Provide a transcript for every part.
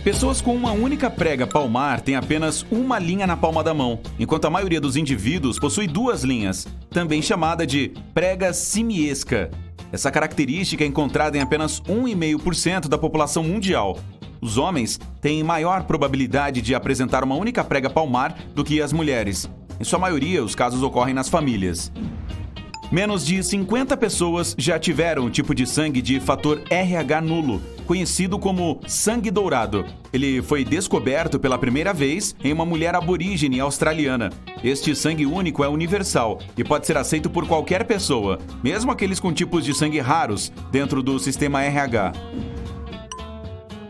Pessoas com uma única prega palmar têm apenas uma linha na palma da mão, enquanto a maioria dos indivíduos possui duas linhas, também chamada de prega simiesca. Essa característica é encontrada em apenas 1,5% da população mundial. Os homens têm maior probabilidade de apresentar uma única prega palmar do que as mulheres. Em sua maioria, os casos ocorrem nas famílias. Menos de 50 pessoas já tiveram um tipo de sangue de fator RH nulo, conhecido como sangue dourado. Ele foi descoberto pela primeira vez em uma mulher aborígene australiana. Este sangue único é universal e pode ser aceito por qualquer pessoa, mesmo aqueles com tipos de sangue raros dentro do sistema RH.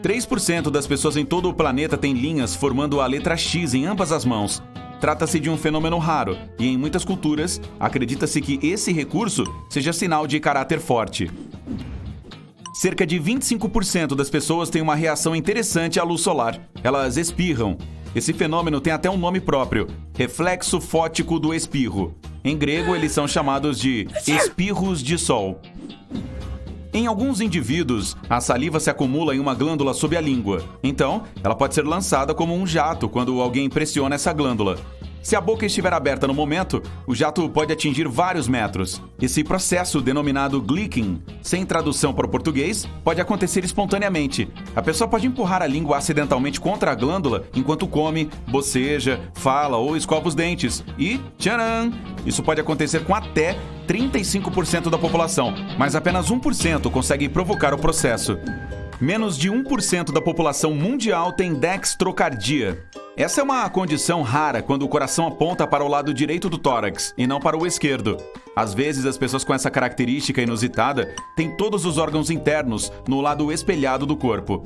3% das pessoas em todo o planeta têm linhas formando a letra X em ambas as mãos. Trata-se de um fenômeno raro e, em muitas culturas, acredita-se que esse recurso seja sinal de caráter forte. Cerca de 25% das pessoas têm uma reação interessante à luz solar. Elas espirram. Esse fenômeno tem até um nome próprio, reflexo fótico do espirro. Em grego, eles são chamados de espirros de sol. Em alguns indivíduos, a saliva se acumula em uma glândula sob a língua. Então, ela pode ser lançada como um jato quando alguém pressiona essa glândula. Se a boca estiver aberta no momento, o jato pode atingir vários metros. Esse processo, denominado glicking, sem tradução para o português, pode acontecer espontaneamente. A pessoa pode empurrar a língua acidentalmente contra a glândula enquanto come, boceja, fala ou escova os dentes. E, tcharam! Isso pode acontecer com até 35% da população, mas apenas 1% consegue provocar o processo. Menos de 1% da população mundial tem dextrocardia. Essa é uma condição rara quando o coração aponta para o lado direito do tórax e não para o esquerdo. Às vezes, as pessoas com essa característica inusitada têm todos os órgãos internos no lado espelhado do corpo.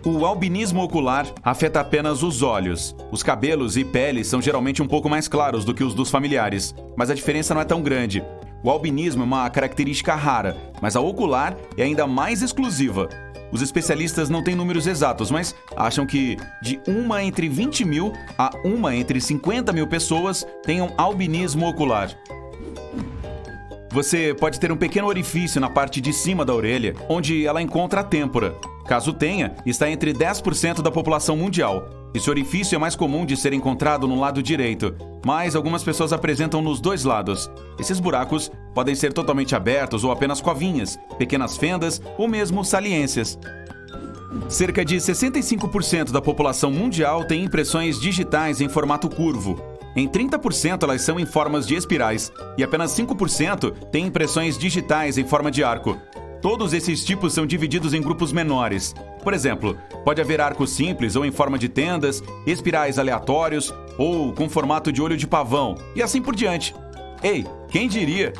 O albinismo ocular afeta apenas os olhos. Os cabelos e pele são geralmente um pouco mais claros do que os dos familiares, mas a diferença não é tão grande. O albinismo é uma característica rara, mas a ocular é ainda mais exclusiva. Os especialistas não têm números exatos, mas acham que de 1 entre 20 mil a 1 entre 50 mil pessoas tenham albinismo ocular. Você pode ter um pequeno orifício na parte de cima da orelha, onde ela encontra a têmpora. Caso tenha, está entre 10% da população mundial. Esse orifício é mais comum de ser encontrado no lado direito, mas algumas pessoas apresentam nos dois lados. Esses buracos podem ser totalmente abertos ou apenas covinhas, pequenas fendas ou mesmo saliências. Cerca de 65% da população mundial tem impressões digitais em formato curvo. Em 30% elas são em formas de espirais e apenas 5% têm impressões digitais em forma de arco. Todos esses tipos são divididos em grupos menores. Por exemplo, pode haver arcos simples ou em forma de tendas, espirais aleatórios ou com formato de olho de pavão e assim por diante. Ei, quem diria?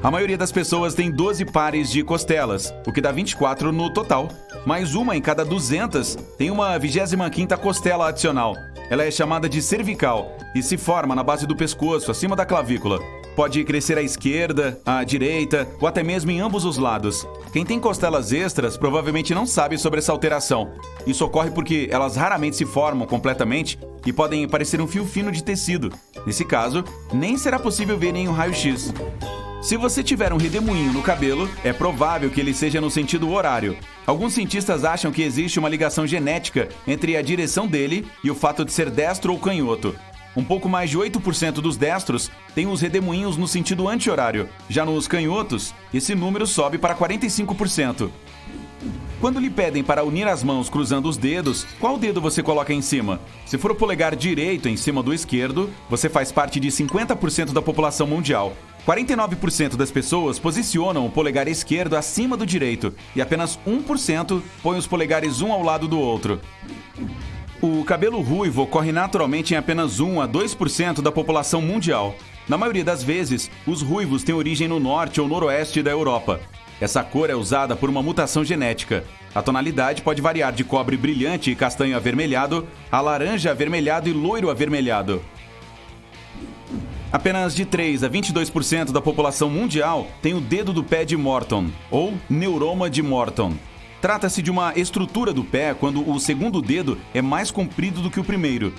A maioria das pessoas tem 12 pares de costelas, o que dá 24 no total. Mais uma em cada 200 tem uma 25ª costela adicional. Ela é chamada de cervical e se forma na base do pescoço, acima da clavícula. Pode crescer à esquerda, à direita ou até mesmo em ambos os lados. Quem tem costelas extras provavelmente não sabe sobre essa alteração. Isso ocorre porque elas raramente se formam completamente e podem parecer um fio fino de tecido. Nesse caso, nem será possível ver nenhum raio-x. Se você tiver um redemoinho no cabelo, é provável que ele seja no sentido horário. Alguns cientistas acham que existe uma ligação genética entre a direção dele e o fato de ser destro ou canhoto. Um pouco mais de 8% dos destros têm os redemoinhos no sentido anti-horário. Já nos canhotos, esse número sobe para 45%. Quando lhe pedem para unir as mãos cruzando os dedos, qual dedo você coloca em cima? Se for o polegar direito em cima do esquerdo, você faz parte de 50% da população mundial. 49% das pessoas posicionam o polegar esquerdo acima do direito e apenas 1% põe os polegares um ao lado do outro. O cabelo ruivo ocorre naturalmente em apenas 1 a 2% da população mundial. Na maioria das vezes, os ruivos têm origem no norte ou noroeste da Europa. Essa cor é usada por uma mutação genética. A tonalidade pode variar de cobre brilhante e castanho avermelhado a laranja avermelhado e loiro avermelhado. Apenas de 3 a 22% da população mundial tem o dedo do pé de Morton, ou neuroma de Morton. Trata-se de uma estrutura do pé quando o segundo dedo é mais comprido do que o primeiro.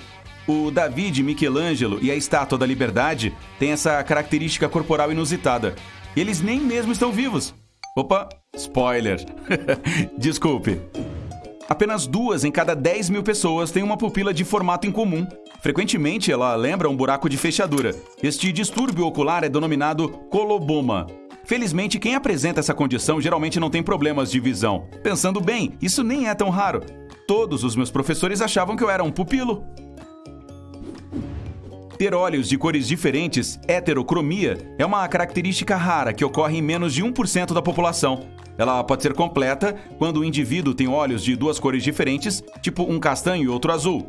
O David Michelangelo e a Estátua da Liberdade têm essa característica corporal inusitada. Eles nem mesmo estão vivos. Opa, spoiler. Desculpe. Apenas 2 em cada 10 mil pessoas têm uma pupila de formato incomum. Frequentemente, ela lembra um buraco de fechadura. Este distúrbio ocular é denominado coloboma. Felizmente, quem apresenta essa condição geralmente não tem problemas de visão. Pensando bem, isso nem é tão raro. Todos os meus professores achavam que eu era um pupilo. Ter olhos de cores diferentes, heterocromia, é uma característica rara que ocorre em menos de 1% da população. Ela pode ser completa quando o indivíduo tem olhos de 2 cores diferentes, tipo um castanho e outro azul.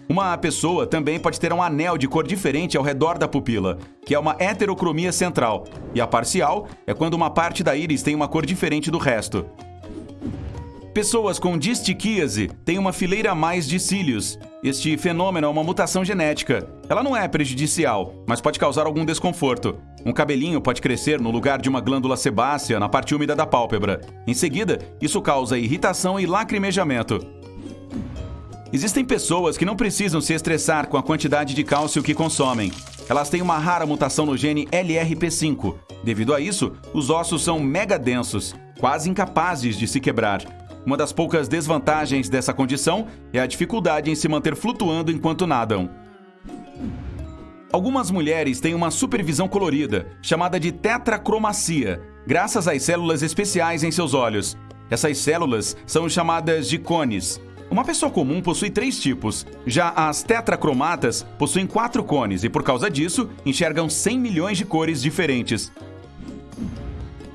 Uma pessoa também pode ter um anel de cor diferente ao redor da pupila, que é uma heterocromia central, e a parcial é quando uma parte da íris tem uma cor diferente do resto. Pessoas com distiquíase têm uma fileira a mais de cílios. Este fenômeno é uma mutação genética. Ela não é prejudicial, mas pode causar algum desconforto. Um cabelinho pode crescer no lugar de uma glândula sebácea na parte úmida da pálpebra. Em seguida, isso causa irritação e lacrimejamento. Existem pessoas que não precisam se estressar com a quantidade de cálcio que consomem. Elas têm uma rara mutação no gene LRP5. Devido a isso, os ossos são mega densos, quase incapazes de se quebrar. Uma das poucas desvantagens dessa condição é a dificuldade em se manter flutuando enquanto nadam. Algumas mulheres têm uma supervisão colorida, chamada de tetracromacia, graças às células especiais em seus olhos. Essas células são chamadas de cones. Uma pessoa comum possui 3 tipos. Já as tetracromatas possuem 4 cones e, por causa disso, enxergam 100 milhões de cores diferentes.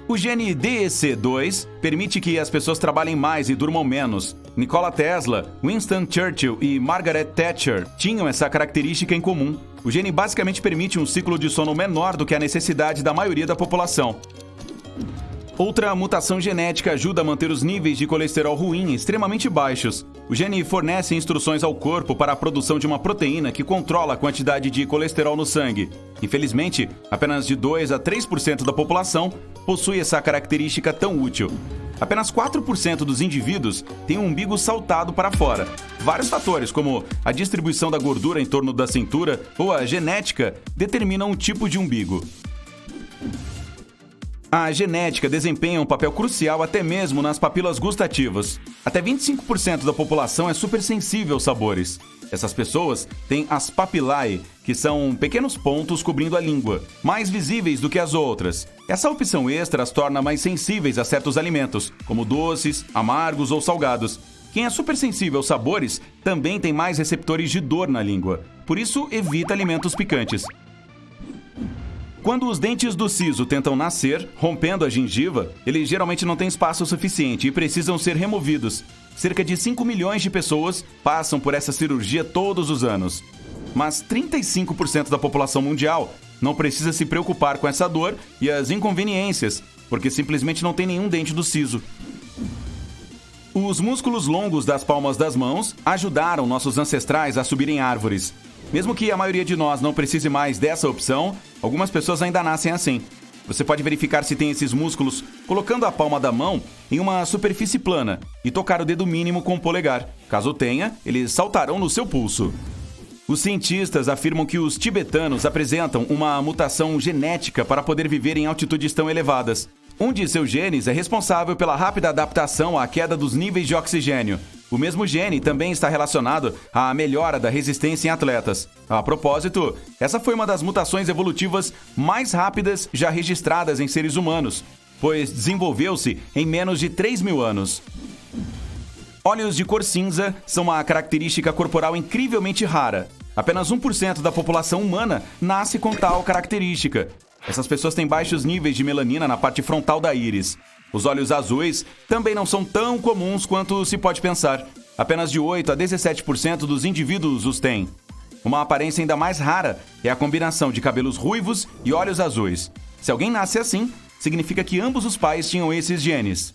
O gene DEC2 permite que as pessoas trabalhem mais e durmam menos. Nikola Tesla, Winston Churchill e Margaret Thatcher tinham essa característica em comum. O gene basicamente permite um ciclo de sono menor do que a necessidade da maioria da população. Outra mutação genética ajuda a manter os níveis de colesterol ruim extremamente baixos. O gene fornece instruções ao corpo para a produção de uma proteína que controla a quantidade de colesterol no sangue. Infelizmente, apenas de 2 a 3% da população possui essa característica tão útil. Apenas 4% dos indivíduos têm um umbigo saltado para fora. Vários fatores, como a distribuição da gordura em torno da cintura ou a genética, determinam o tipo de umbigo. A genética desempenha um papel crucial até mesmo nas papilas gustativas. Até 25% da população é supersensível aos sabores. Essas pessoas têm as papilae, que são pequenos pontos cobrindo a língua, mais visíveis do que as outras. Essa opção extra as torna mais sensíveis a certos alimentos, como doces, amargos ou salgados. Quem é supersensível aos sabores também tem mais receptores de dor na língua, por isso evita alimentos picantes. Quando os dentes do siso tentam nascer, rompendo a gengiva, eles geralmente não têm espaço suficiente e precisam ser removidos. Cerca de 5 milhões de pessoas passam por essa cirurgia todos os anos. Mas 35% da população mundial não precisa se preocupar com essa dor e as inconveniências, porque simplesmente não tem nenhum dente do siso. Os músculos longos das palmas das mãos ajudaram nossos ancestrais a subirem árvores. Mesmo que a maioria de nós não precise mais dessa opção, algumas pessoas ainda nascem assim. Você pode verificar se tem esses músculos colocando a palma da mão em uma superfície plana e tocar o dedo mínimo com o polegar. Caso tenha, eles saltarão no seu pulso. Os cientistas afirmam que os tibetanos apresentam uma mutação genética para poder viver em altitudes tão elevadas. Um de seus genes é responsável pela rápida adaptação à queda dos níveis de oxigênio. O mesmo gene também está relacionado à melhora da resistência em atletas. A propósito, essa foi uma das mutações evolutivas mais rápidas já registradas em seres humanos, pois desenvolveu-se em menos de 3.000 anos. Olhos de cor cinza são uma característica corporal incrivelmente rara. Apenas 1% da população humana nasce com tal característica. Essas pessoas têm baixos níveis de melanina na parte frontal da íris. Os olhos azuis também não são tão comuns quanto se pode pensar. Apenas de 8 a 17% dos indivíduos os têm. Uma aparência ainda mais rara é a combinação de cabelos ruivos e olhos azuis. Se alguém nasce assim, significa que ambos os pais tinham esses genes.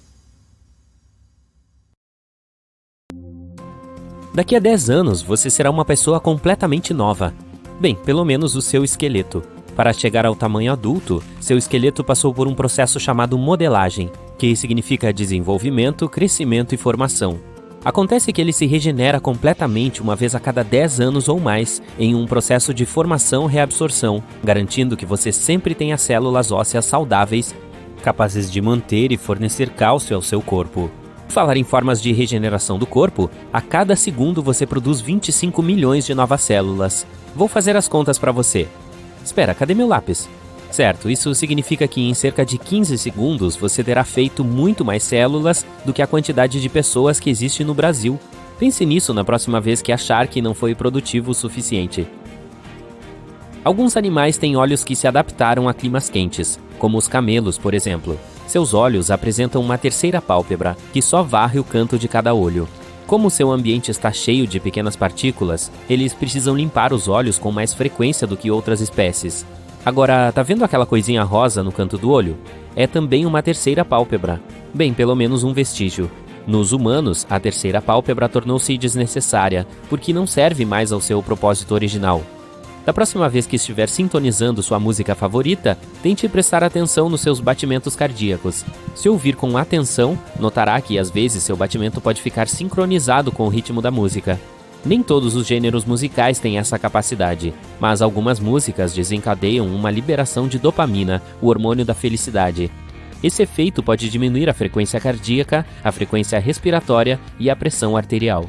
Daqui a 10 anos, você será uma pessoa completamente nova. Bem, pelo menos o seu esqueleto. Para chegar ao tamanho adulto, seu esqueleto passou por um processo chamado modelagem, que significa desenvolvimento, crescimento e formação. Acontece que ele se regenera completamente uma vez a cada 10 anos ou mais, em um processo de formação-reabsorção, garantindo que você sempre tenha células ósseas saudáveis, capazes de manter e fornecer cálcio ao seu corpo. Falar em formas de regeneração do corpo, a cada segundo você produz 25 milhões de novas células. Vou fazer as contas para você. Espera, cadê meu lápis? Certo, isso significa que em cerca de 15 segundos você terá feito muito mais células do que a quantidade de pessoas que existe no Brasil. Pense nisso na próxima vez que achar que não foi produtivo o suficiente. Alguns animais têm olhos que se adaptaram a climas quentes, como os camelos, por exemplo. Seus olhos apresentam uma terceira pálpebra, que só varre o canto de cada olho. Como seu ambiente está cheio de pequenas partículas, eles precisam limpar os olhos com mais frequência do que outras espécies. Agora, tá vendo aquela coisinha rosa no canto do olho? É também uma terceira pálpebra. Bem, pelo menos um vestígio. Nos humanos, a terceira pálpebra tornou-se desnecessária, porque não serve mais ao seu propósito original. Da próxima vez que estiver sintonizando sua música favorita, tente prestar atenção nos seus batimentos cardíacos. Se ouvir com atenção, notará que às vezes seu batimento pode ficar sincronizado com o ritmo da música. Nem todos os gêneros musicais têm essa capacidade, mas algumas músicas desencadeiam uma liberação de dopamina, o hormônio da felicidade. Esse efeito pode diminuir a frequência cardíaca, a frequência respiratória e a pressão arterial.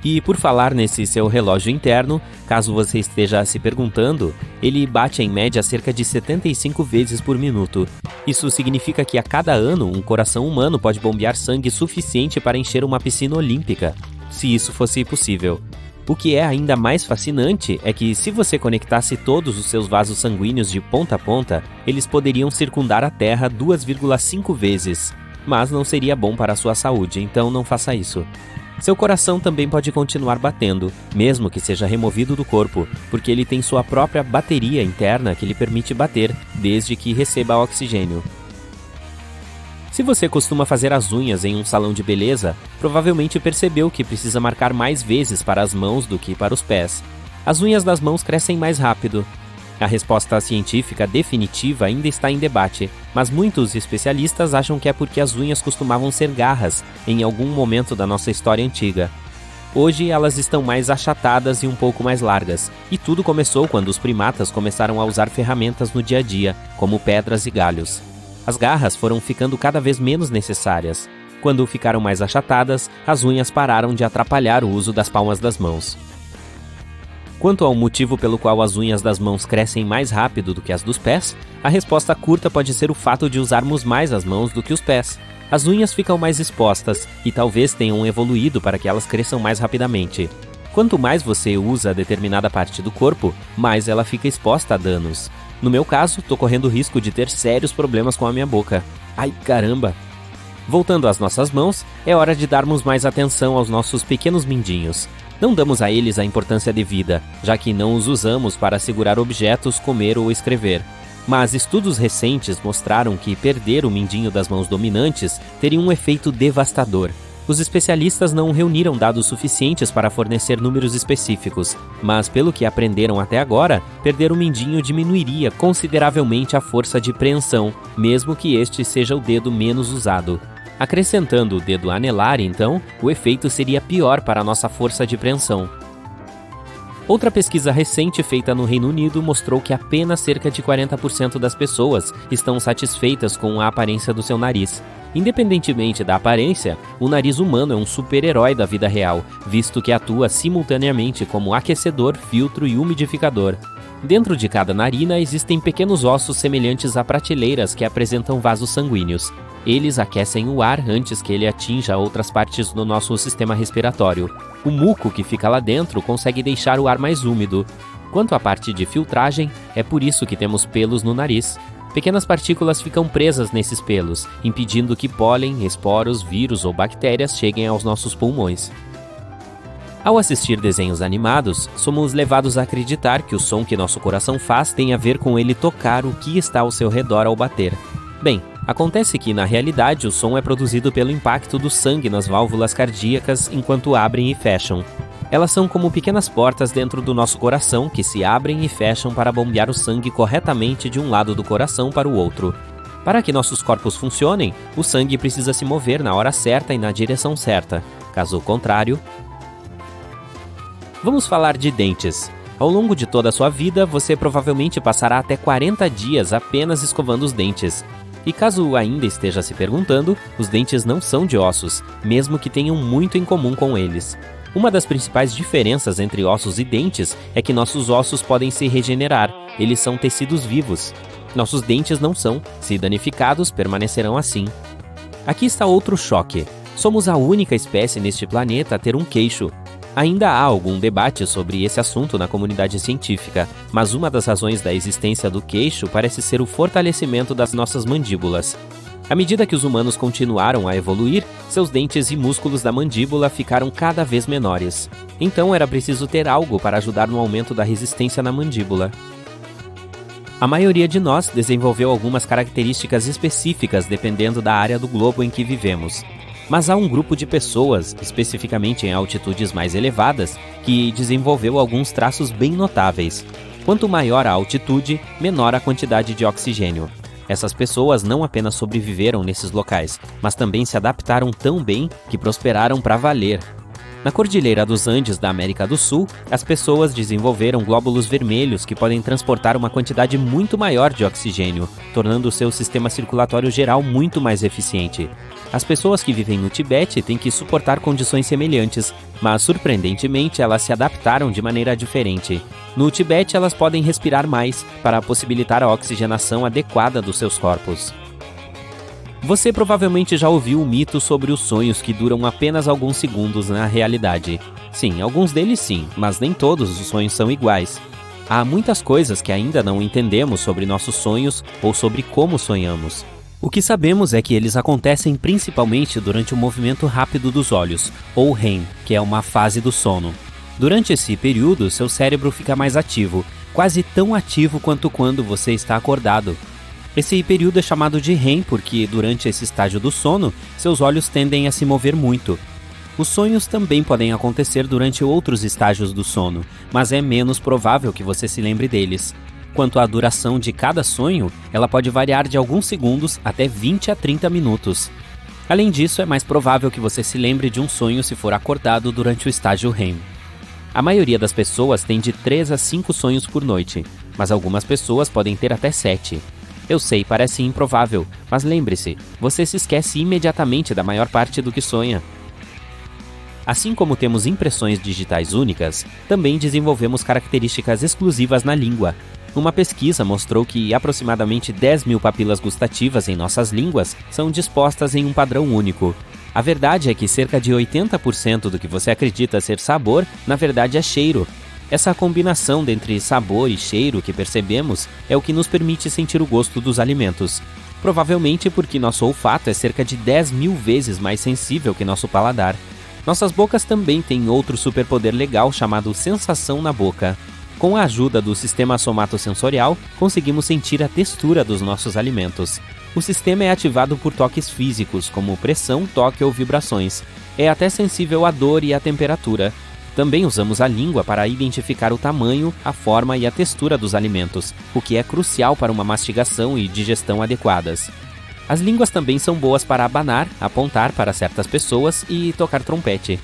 E por falar nesse seu relógio interno, caso você esteja se perguntando, ele bate em média cerca de 75 vezes por minuto. Isso significa que a cada ano um coração humano pode bombear sangue suficiente para encher uma piscina olímpica, se isso fosse possível. O que é ainda mais fascinante é que, se você conectasse todos os seus vasos sanguíneos de ponta a ponta, eles poderiam circundar a Terra 2,5 vezes. Mas não seria bom para a sua saúde, então não faça isso. Seu coração também pode continuar batendo, mesmo que seja removido do corpo, porque ele tem sua própria bateria interna que lhe permite bater, desde que receba oxigênio. Se você costuma fazer as unhas em um salão de beleza, provavelmente percebeu que precisa marcar mais vezes para as mãos do que para os pés. As unhas das mãos crescem mais rápido. A resposta científica definitiva ainda está em debate, mas muitos especialistas acham que é porque as unhas costumavam ser garras em algum momento da nossa história antiga. Hoje elas estão mais achatadas e um pouco mais largas, e tudo começou quando os primatas começaram a usar ferramentas no dia a dia, como pedras e galhos. As garras foram ficando cada vez menos necessárias. Quando ficaram mais achatadas, as unhas pararam de atrapalhar o uso das palmas das mãos. Quanto ao motivo pelo qual as unhas das mãos crescem mais rápido do que as dos pés, a resposta curta pode ser o fato de usarmos mais as mãos do que os pés. As unhas ficam mais expostas e talvez tenham evoluído para que elas cresçam mais rapidamente. Quanto mais você usa determinada parte do corpo, mais ela fica exposta a danos. No meu caso, tô correndo o risco de ter sérios problemas com a minha boca. Ai, caramba! Voltando às nossas mãos, é hora de darmos mais atenção aos nossos pequenos mindinhos. Não damos a eles a importância devida, já que não os usamos para segurar objetos, comer ou escrever. Mas estudos recentes mostraram que perder o mindinho das mãos dominantes teria um efeito devastador. Os especialistas não reuniram dados suficientes para fornecer números específicos, mas pelo que aprenderam até agora, perder o mindinho diminuiria consideravelmente a força de preensão, mesmo que este seja o dedo menos usado. Acrescentando o dedo anelar, então, o efeito seria pior para a nossa força de preensão. Outra pesquisa recente feita no Reino Unido mostrou que apenas cerca de 40% das pessoas estão satisfeitas com a aparência do seu nariz. Independentemente da aparência, o nariz humano é um super-herói da vida real, visto que atua simultaneamente como aquecedor, filtro e umidificador. Dentro de cada narina existem pequenos ossos semelhantes a prateleiras que apresentam vasos sanguíneos. Eles aquecem o ar antes que ele atinja outras partes do nosso sistema respiratório. O muco que fica lá dentro consegue deixar o ar mais úmido. Quanto à parte de filtragem, é por isso que temos pelos no nariz. Pequenas partículas ficam presas nesses pelos, impedindo que pólen, esporos, vírus ou bactérias cheguem aos nossos pulmões. Ao assistir desenhos animados, somos levados a acreditar que o som que nosso coração faz tem a ver com ele tocar o que está ao seu redor ao bater. Bem, acontece que, na realidade, o som é produzido pelo impacto do sangue nas válvulas cardíacas enquanto abrem e fecham. Elas são como pequenas portas dentro do nosso coração que se abrem e fecham para bombear o sangue corretamente de um lado do coração para o outro. Para que nossos corpos funcionem, o sangue precisa se mover na hora certa e na direção certa. Caso contrário... Vamos falar de dentes. Ao longo de toda a sua vida, você provavelmente passará até 40 dias apenas escovando os dentes. E caso ainda esteja se perguntando, os dentes não são de ossos, mesmo que tenham muito em comum com eles. Uma das principais diferenças entre ossos e dentes é que nossos ossos podem se regenerar, eles são tecidos vivos. Nossos dentes não são, se danificados, permanecerão assim. Aqui está outro choque. Somos a única espécie neste planeta a ter um queixo. Ainda há algum debate sobre esse assunto na comunidade científica, mas uma das razões da existência do queixo parece ser o fortalecimento das nossas mandíbulas. À medida que os humanos continuaram a evoluir, seus dentes e músculos da mandíbula ficaram cada vez menores. Então era preciso ter algo para ajudar no aumento da resistência na mandíbula. A maioria de nós desenvolveu algumas características específicas dependendo da área do globo em que vivemos. Mas há um grupo de pessoas, especificamente em altitudes mais elevadas, que desenvolveu alguns traços bem notáveis. Quanto maior a altitude, menor a quantidade de oxigênio. Essas pessoas não apenas sobreviveram nesses locais, mas também se adaptaram tão bem que prosperaram para valer. Na Cordilheira dos Andes da América do Sul, as pessoas desenvolveram glóbulos vermelhos que podem transportar uma quantidade muito maior de oxigênio, tornando o seu sistema circulatório geral muito mais eficiente. As pessoas que vivem no Tibete têm que suportar condições semelhantes, mas surpreendentemente elas se adaptaram de maneira diferente. No Tibete elas podem respirar mais para possibilitar a oxigenação adequada dos seus corpos. Você provavelmente já ouviu o mito sobre os sonhos que duram apenas alguns segundos na realidade. Sim, alguns deles sim, mas nem todos os sonhos são iguais. Há muitas coisas que ainda não entendemos sobre nossos sonhos ou sobre como sonhamos. O que sabemos é que eles acontecem principalmente durante o movimento rápido dos olhos, ou REM, que é uma fase do sono. Durante esse período, seu cérebro fica mais ativo, quase tão ativo quanto quando você está acordado. Esse período é chamado de REM porque, durante esse estágio do sono, seus olhos tendem a se mover muito. Os sonhos também podem acontecer durante outros estágios do sono, mas é menos provável que você se lembre deles. Quanto à duração de cada sonho, ela pode variar de alguns segundos até 20 a 30 minutos. Além disso, é mais provável que você se lembre de um sonho se for acordado durante o estágio REM. A maioria das pessoas tem de 3 a 5 sonhos por noite, mas algumas pessoas podem ter até 7. Eu sei, parece improvável, mas lembre-se, você se esquece imediatamente da maior parte do que sonha. Assim como temos impressões digitais únicas, também desenvolvemos características exclusivas na língua. Uma pesquisa mostrou que aproximadamente 10 mil papilas gustativas em nossas línguas são dispostas em um padrão único. A verdade é que cerca de 80% do que você acredita ser sabor, na verdade é cheiro. Essa combinação entre sabor e cheiro que percebemos é o que nos permite sentir o gosto dos alimentos. Provavelmente porque nosso olfato é cerca de 10 mil vezes mais sensível que nosso paladar. Nossas bocas também têm outro superpoder legal chamado sensação na boca. Com a ajuda do sistema somatosensorial, conseguimos sentir a textura dos nossos alimentos. O sistema é ativado por toques físicos, como pressão, toque ou vibrações. É até sensível à dor e à temperatura. Também usamos a língua para identificar o tamanho, a forma e a textura dos alimentos, o que é crucial para uma mastigação e digestão adequadas. As línguas também são boas para abanar, apontar para certas pessoas e tocar trompete.